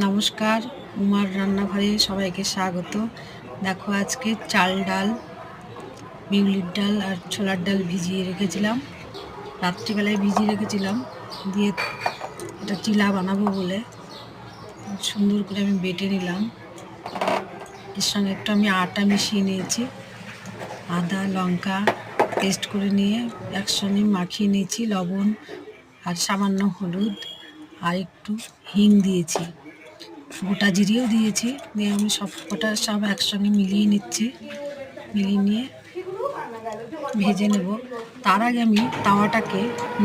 নমস্কার, উমার রান্নাঘরে সবাইকে স্বাগত। দেখো, আজকে চাল ডাল, বিউলির ডাল আর ছোলার ডাল ভিজিয়ে রেখেছিলাম, রাত্রিবেলায় ভিজিয়ে রেখেছিলাম। দিয়ে এটা চিলা বানাবো বলে সুন্দর করে আমি বেটে নিলাম। এর সঙ্গে একটু আমি আটা মিশিয়ে নিয়েছি, আদা লঙ্কা পেস্ট করে নিয়ে একসঙ্গে মাখিয়ে নিয়েছি, লবণ আর সামান্য হলুদ আর একটু হিং দিয়েছি, গোটা জিরেও দিয়েছি। দিয়ে আমি সব একসঙ্গে মিলিয়ে নিচ্ছি, মিলিয়ে নিয়ে ভেজে নেব। তার আগে আমি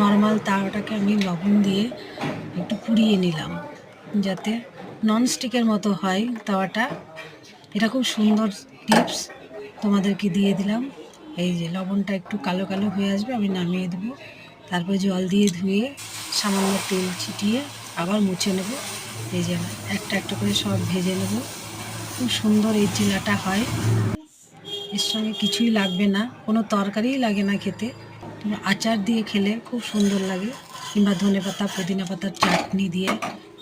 নর্মাল তাওয়াটাকে আমি লবণ দিয়ে একটু পুড়িয়ে নিলাম, যাতে ননস্টিকের মতো হয় তাওয়াটা। এটা খুব সুন্দর টিপস, তোমাদেরকে দিয়ে দিলাম। এই যে লবণটা একটু কালো কালো হয়ে আসবে, আমি নামিয়ে দেবো। তারপরে জল দিয়ে ধুয়ে সামান্য তেল ছিটিয়ে আবার মুছে নেব। এই যে একটা একটা করে সব ভেজে নেব। খুব সুন্দর এই চিলাটা হয়। এর সঙ্গে কিছুই লাগবে না, কোনো তরকারিই লাগে না খেতে। তুমি আচার দিয়ে খেলে খুব সুন্দর লাগে, কিংবা ধনেপাতা পুদিনা পাতার চাটনি দিয়ে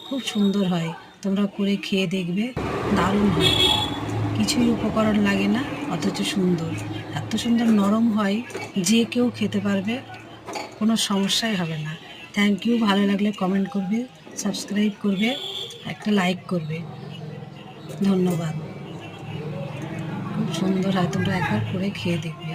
খুব সুন্দর হয়। তোমরা করে খেয়ে দেখবে, দারুণ হয়। কিছুই উপকরণ লাগে না, অথচ সুন্দর, এত সুন্দর নরম হয়, যে কেউ খেতে পারবে, কোনো সমস্যাই হবে না। Thank you. ভালো লাগলে কমেন্ট করবে, সাবস্ক্রাইব করবে, একটা লাইক করবে। ধন্যবাদ। খুব সুন্দর হয়, তোমরা একবার করে খেয়ে দেখবে।